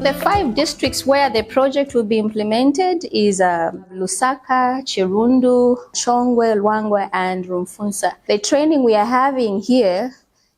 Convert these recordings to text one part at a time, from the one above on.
The 5 districts where the project will be implemented is Lusaka, Chirundu, Chongwe, Luangwa, and Rufunsa. The training we are having here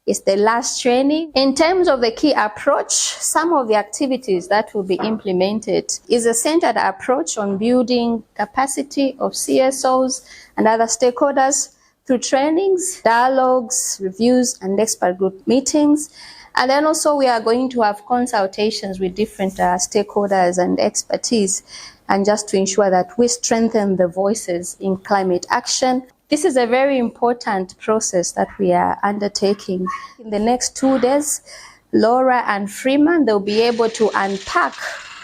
is the last training. In terms of the key approach, some of the activities that will be implemented is a centered approach on building capacity of CSOs and other stakeholders through trainings, dialogues, reviews, and expert group meetings. And then also we are going to have consultations with different stakeholders and expertise, and just to ensure that we strengthen the voices in climate action. This is a very important process that we are undertaking. In the next 2 days, Laura and Freeman, they'll be able to unpack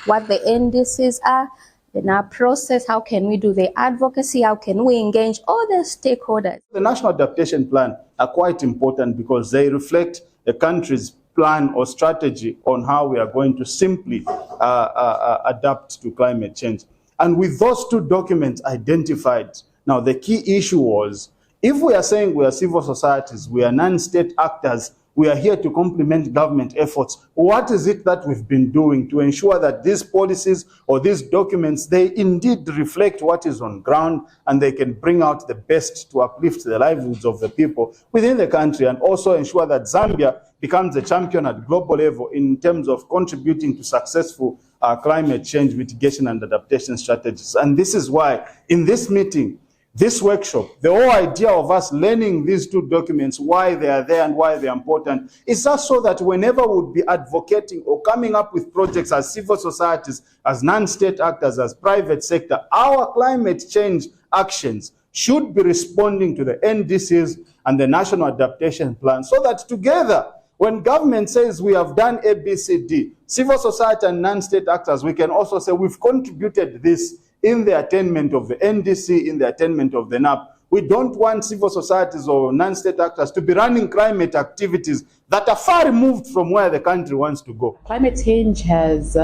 what the NDCs are, in our process, how can we do the advocacy, how can we engage all the stakeholders. The National Adaptation Plan are quite important because they reflect a country's plan or strategy on how we are going to simply adapt to climate change. And with those 2 documents identified, now the key issue was, if we are saying we are civil societies, we are non-state actors, we are here to complement government efforts, what is it that we've been doing to ensure that these policies or these documents, they indeed reflect what is on ground and they can bring out the best to uplift the livelihoods of the people within the country, and also ensure that Zambia becomes a champion at global level in terms of contributing to successful climate change mitigation and adaptation strategies. And this is why in this meeting, this workshop, the whole idea of us learning these 2 documents, why they are there and why they are important, is just so that whenever we'll be advocating or coming up with projects as civil societies, as non-state actors, as private sector, our climate change actions should be responding to the NDCs and the National Adaptation Plan, so that together, when government says we have done A, B, C, D, civil society and non-state actors, we can also say we've contributed this in the attainment of the NDC, in the attainment of the NAP. We don't want civil societies or non-state actors to be running climate activities that are far removed from where the country wants to go. Climate change has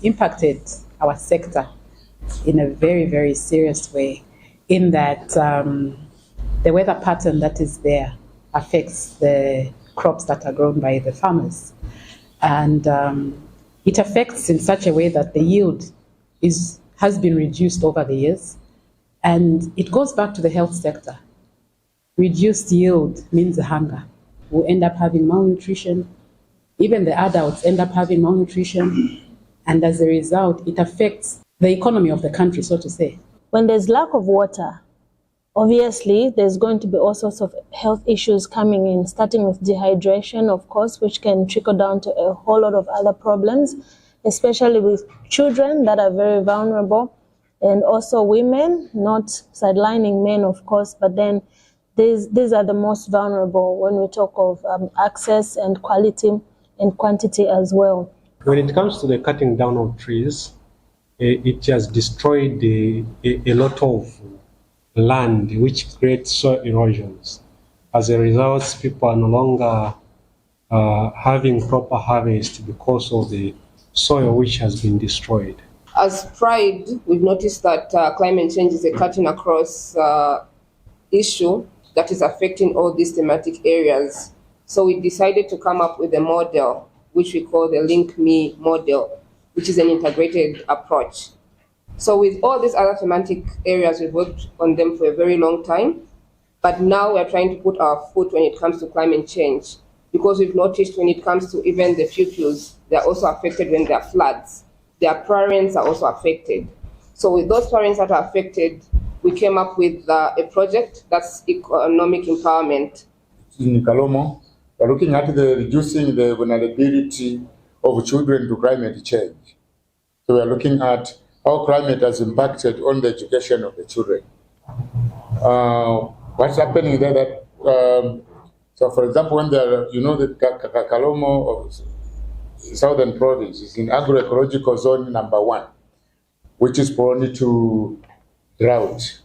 impacted our sector in a very, very serious way, in that the weather pattern that is there affects the crops that are grown by the farmers. And it affects in such a way that the yield has been reduced over the years, and it goes back to the health sector. Reduced yield means hunger. We'll end up having malnutrition. Even the adults end up having malnutrition, and as a result, it affects the economy of the country, so to say. When there's lack of water, obviously there's going to be all sorts of health issues coming in, starting with dehydration, of course, which can trickle down to a whole lot of other problems, especially with children that are very vulnerable, and also women, not sidelining men, of course, but then these are the most vulnerable when we talk of access and quality and quantity as well. When it comes to the cutting down of trees, it has destroyed a lot of land, which creates soil erosions. As a result, people are no longer having proper harvest because of the soil which has been destroyed. As Pride, we've noticed that climate change is a cutting across issue that is affecting all these thematic areas. So we decided to come up with a model, which we call the Link Me model, which is an integrated approach. So with all these other thematic areas, we've worked on them for a very long time, but now we're trying to put our foot when it comes to climate change, because we've noticed when it comes to even the pupils, they're also affected when there are floods. Their parents are also affected. So with those parents that are affected, we came up with a project that's economic empowerment. In Kalomo, we're looking at reducing the vulnerability of children to climate change. So we're looking at how climate has impacted on the education of the children. What's happening there that, so for example, when the Kalomo of Southern Province is in agroecological zone number 1, which is prone to drought.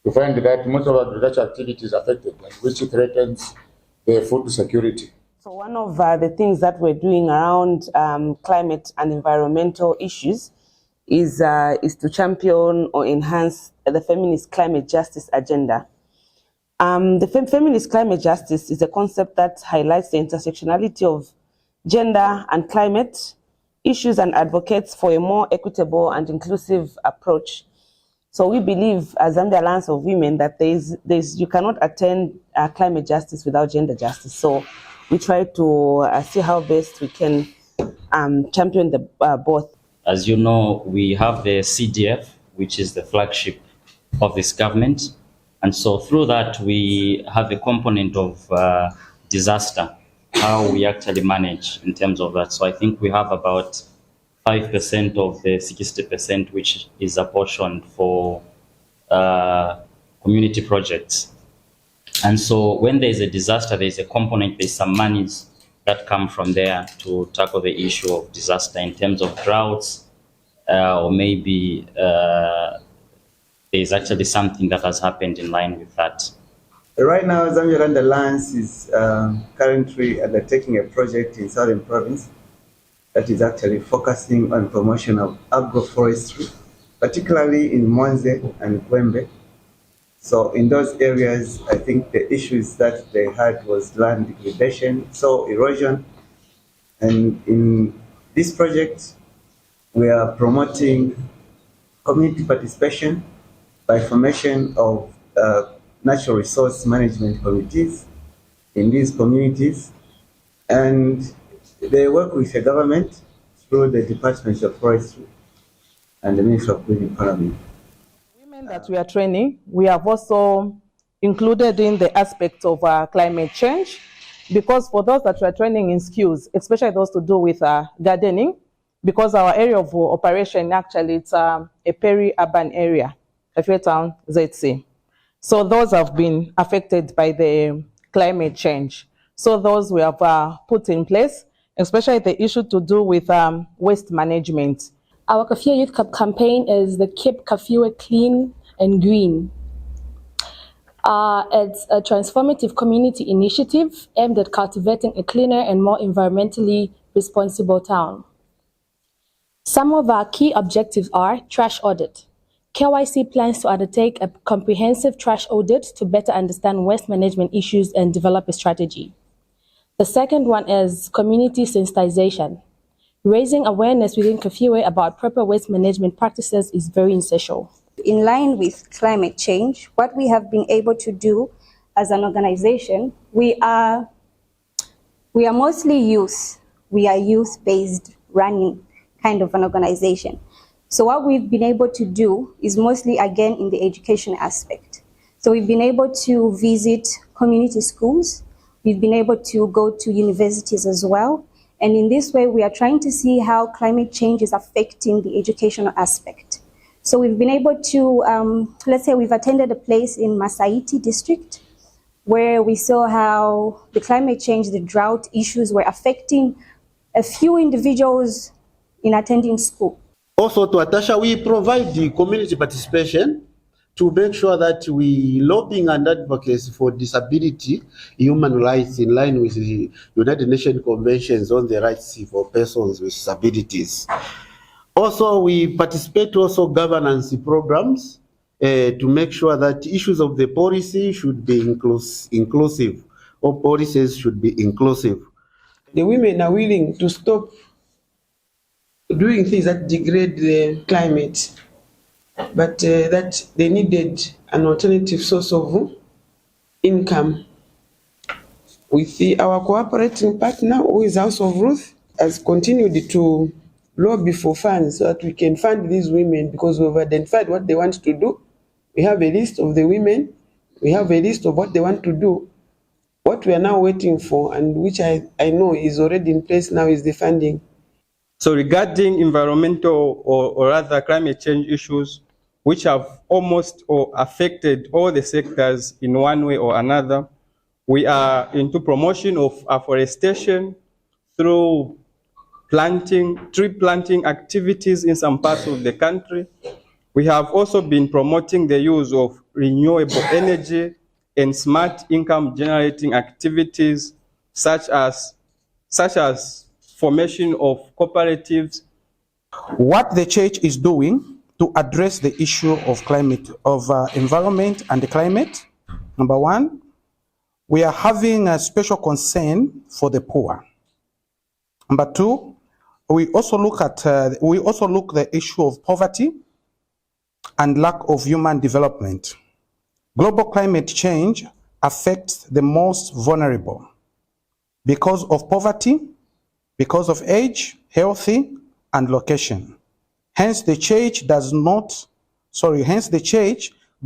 You find that most of agricultural activity is affected, which threatens the food security. So one of the things that we're doing around climate and environmental issues is to champion or enhance the feminist climate justice agenda. The feminist climate justice is a concept that highlights the intersectionality of gender and climate issues and advocates for a more equitable and inclusive approach. So we believe, as Zambia Alliance of Women, that you cannot attain climate justice without gender justice. So we try to see how best we can champion the both. As you know, we have the CDF, which is the flagship of this government. And so through that, we have a component of disaster, how we actually manage in terms of that. So I think we have about 5% of the 60%, which is apportioned for community projects. And so when there's a disaster, there's a component, there's some monies that come from there to tackle the issue of disaster in terms of droughts, or maybe there's actually something that has happened in line with that. Right now, Zambia Land Alliance is currently undertaking a project in Southern Province that is actually focusing on promotion of agroforestry, particularly in Mwanze and Kwembe. So in those areas, I think the issues that they had was land degradation, soil erosion. And in this project, we are promoting community participation by formation of natural resource management committees in these communities. And they work with the government through the Department of Forestry and the Ministry of Green Economy. Women that we are training, we have also included in the aspect of climate change, because for those that we are training in skills, especially those to do with gardening, because our area of operation actually it's a peri-urban area, Efwe Town, ZC. So those have been affected by the climate change. So those we have put in place, especially the issue to do with waste management. Our Kafue Youth campaign is the Keep Kafue Clean and Green. It's a transformative community initiative aimed at cultivating a cleaner and more environmentally responsible town. Some of our key objectives are trash audit. KYC plans to undertake a comprehensive trash audit to better understand waste management issues and develop a strategy. The second one is community sensitization. Raising awareness within Kafue about proper waste management practices is very essential. In line with climate change, what we have been able to do as an organization, we are mostly youth. We are youth-based running kind of an organization. So what we've been able to do is mostly, again, in the education aspect. So we've been able to visit community schools. We've been able to go to universities as well. And in this way, we are trying to see how climate change is affecting the educational aspect. So we've been able to, let's say we've attended a place in Masaiti district where we saw how the climate change, the drought issues were affecting a few individuals in attending school. Also to Atasha, we provide the community participation to make sure that we lobbying and advocacy for disability human rights in line with the United Nations Conventions on the Rights for Persons with Disabilities. Also, we participate also governance programs to make sure that issues of the policy should be inclusive, or policies should be inclusive. The women are willing to stop doing things that degrade the climate, but that they needed an alternative source of income. With our cooperating partner, who is House of Ruth, has continued to lobby for funds so that we can fund these women, because we've identified what they want to do. We have a list of the women, we have a list of what they want to do. What we are now waiting for, and which I know is already in place now, is the funding. So regarding environmental or rather climate change issues, which have almost or affected all the sectors in one way or another, we are into promotion of afforestation through tree planting activities in some parts of the country. We have also been promoting the use of renewable energy and smart income generating activities such as formation of cooperatives. What the church is doing to address the issue of environment and the climate. Number one, we are having a special concern for the poor. Number two, we also look at the issue of poverty and lack of human development. Global climate change affects the most vulnerable because of poverty, because of age, health, and location. Hence, the change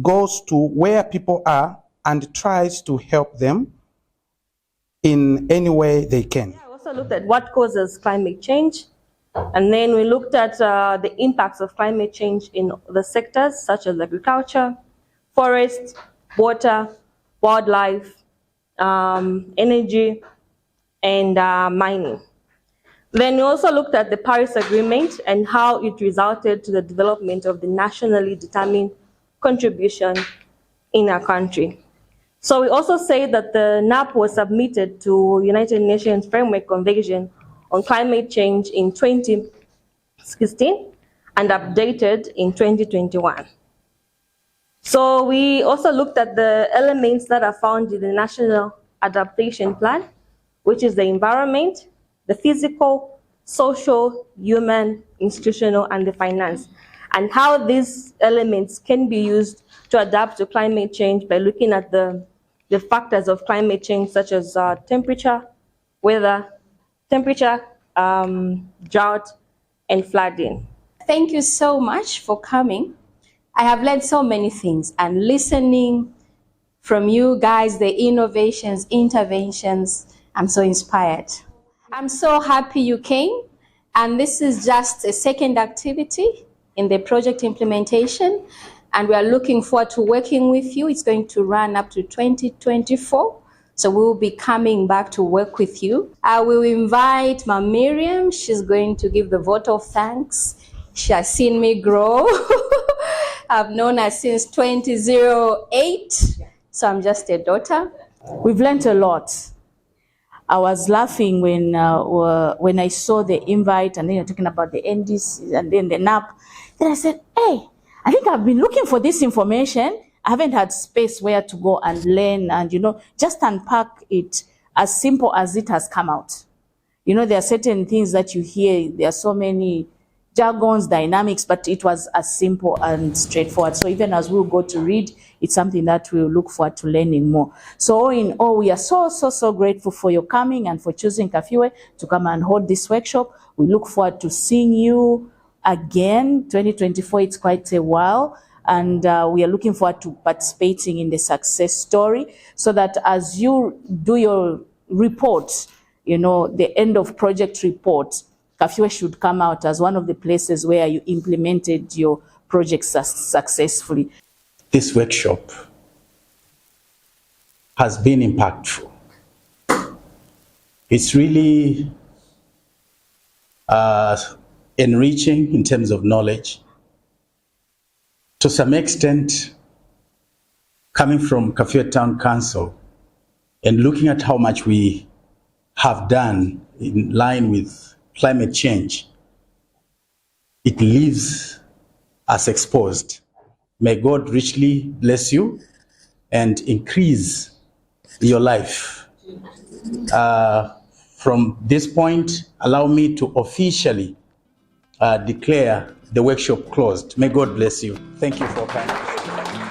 goes to where people are and tries to help them in any way they can. Yeah, I also looked at what causes climate change, and then we looked at the impacts of climate change in the sectors such as agriculture, forest, water, wildlife, energy, and mining. Then we also looked at the Paris Agreement and how it resulted to the development of the nationally determined contribution in our country. So we also say that the NAP was submitted to United Nations Framework Convention on Climate Change in 2016 and updated in 2021. So we also looked at the elements that are found in the National Adaptation Plan, which is the environment, the physical, social, human, institutional, and the finance, and how these elements can be used to adapt to climate change by looking at the factors of climate change, such as temperature, weather, drought, and flooding. Thank you so much for coming. I have learned so many things, and listening from you guys, the innovations, interventions, I'm so inspired. I'm so happy you came, and this is just a second activity in the project implementation, and we are looking forward to working with you. It's going to run up to 2024, so we will be coming back to work with you. I will invite Ma Miriam. She's going to give the vote of thanks. She has seen me grow. I've known her since 2008, so I'm just a daughter. We've learned a lot. I was laughing when I saw the invite, and then you're talking about the NDC and then the NAP. Then I said, hey, I think I've been looking for this information. I haven't had space where to go and learn and, just unpack it as simple as it has come out. There are certain things that you hear. There are so many jargons, dynamics, but it was as simple and straightforward. So even as we'll go to read, it's something that we'll look forward to learning more. So all in all, we are so grateful for your coming and for choosing Kafiwe to come and hold this workshop. We look forward to seeing you again. 2024, it's quite a while, and we are looking forward to participating in the success story, so that as you do your report, the end of project report, Kafiwe should come out as one of the places where you implemented your project successfully. This workshop has been impactful. It's really enriching in terms of knowledge. To some extent, coming from Kafiwe Town Council and looking at how much we have done in line with climate change, it leaves us exposed. May God richly bless you and increase your life. From this point, allow me to officially declare the workshop closed. May God bless you. Thank you for coming.